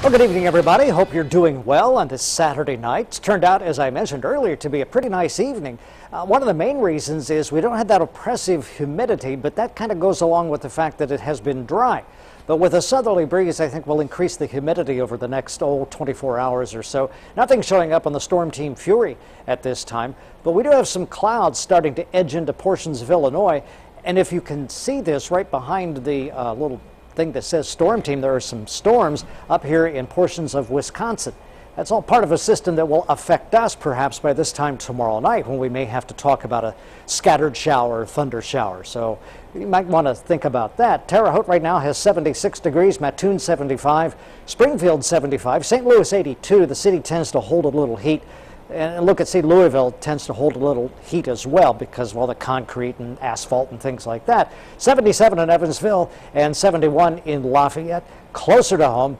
Well, good evening, everybody. Hope you're doing well on this Saturday night. It's turned out, as I mentioned earlier, to be a pretty nice evening. One of the main reasons is we don't have that oppressive humidity, but that kind of goes along with the fact that it has been dry. But with a southerly breeze, I think we'll increase the humidity over the next 24 hours or so. Nothing showing up on the storm team Fury at this time, but we do have some clouds starting to edge into portions of Illinois. And if you can see this right behind the little thing that says storm team, there are some storms up here in portions of Wisconsin. That's all part of a system that will affect us perhaps by this time tomorrow night, when we may have to talk about a scattered shower or thunder shower. So you might want to think about that. Terre Haute right now has 76 degrees, Mattoon 75, Springfield 75, St. Louis 82. The city tends to hold a little heat. And look, see, Louisville tends to hold a little heat as well because of all the concrete and asphalt and things like that. 77 in Evansville and 71 in Lafayette. Closer to home,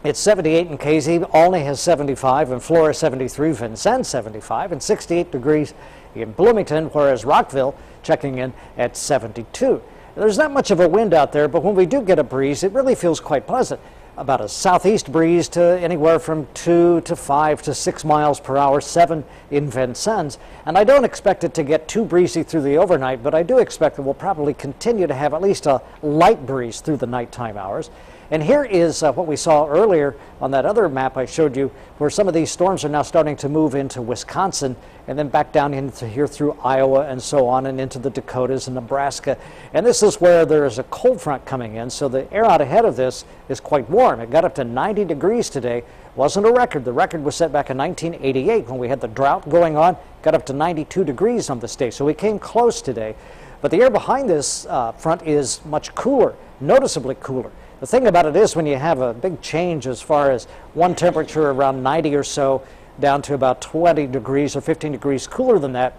it's 78 in KZ, Olney has 75, and Flora 73, Vincennes 75, and 68 degrees in Bloomington, whereas Rockville checking in at 72. There's not much of a wind out there, but when we do get a breeze, it really feels quite pleasant. About a southeast breeze to anywhere from 2 to 5 to 6 miles per hour, 7 in Vincennes. And I don't expect it to get too breezy through the overnight, but I do expect that we'll probably continue to have at least a light breeze through the nighttime hours. And here is what we saw earlier on that other map I showed you, where some of these storms are now starting to move into Wisconsin and then back down into here through Iowa and so on and into the Dakotas and Nebraska. And this is where there is a cold front coming in, so the air out ahead of this is quite warm. It got up to 90 degrees today. Wasn't a record. The record was set back in 1988 when we had the drought going on. Got up to 92 degrees on this day, so we came close today. But the air behind this front is much cooler, noticeably cooler. The thing about it is when you have a big change as far as one temperature around 90 or so down to about 20 degrees or 15 degrees cooler than that,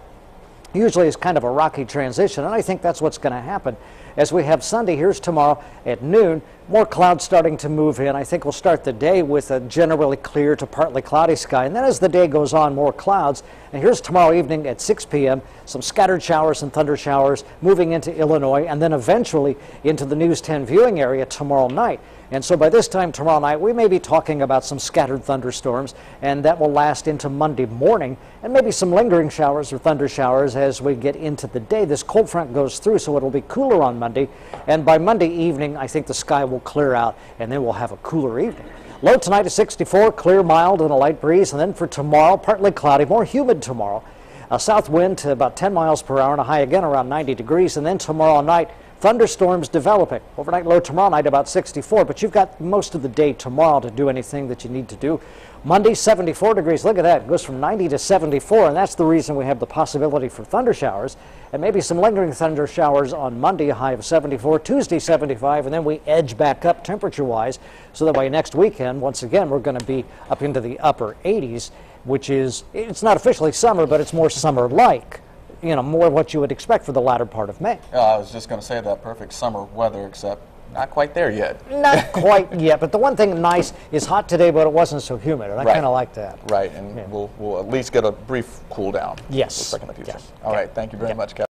usually it's kind of a rocky transition, and I think that's what's going to happen. As we have Sunday, here's tomorrow at noon, more clouds starting to move in. I think we'll start the day with a generally clear to partly cloudy sky, and then as the day goes on, more clouds. And here's tomorrow evening at 6 p.m., some scattered showers and thunder showers moving into Illinois, and then eventually into the News 10 viewing area tomorrow night. And so by this time tomorrow night, we may be talking about some scattered thunderstorms, and that will last into Monday morning, and maybe some lingering showers or thunder showers as we get into the day. This cold front goes through, so it'll be cooler on Monday, and by Monday evening, I think the sky will clear out, and then we'll have a cooler evening. Low tonight is 64, clear, mild, and a light breeze, and then for tomorrow, partly cloudy, more humid tomorrow. A south wind to about 10 miles per hour, and a high again around 90 degrees, and then tomorrow night, thunderstorms developing. Overnight low tomorrow night about 64, but you've got most of the day tomorrow to do anything that you need to do. Monday, 74 degrees. Look at that. It goes from 90 to 74, and that's the reason we have the possibility for thunder showers, and maybe some lingering thunder showers on Monday, a high of 74, Tuesday 75, and then we edge back up temperature-wise, so that by next weekend, once again, we're going to be up into the upper 80s, which is, it's not officially summer, but it's more summer-like. You know, more what you would expect for the latter part of May. I was just going to say that perfect summer weather, except not quite there yet. Not quite yet, but the one thing nice is hot today, but it wasn't so humid, and I kind of like that. Right, and yeah, we'll at least get a brief cool down. Yes. Looks like in the future. Yes. All right, thank you very much, Kevin.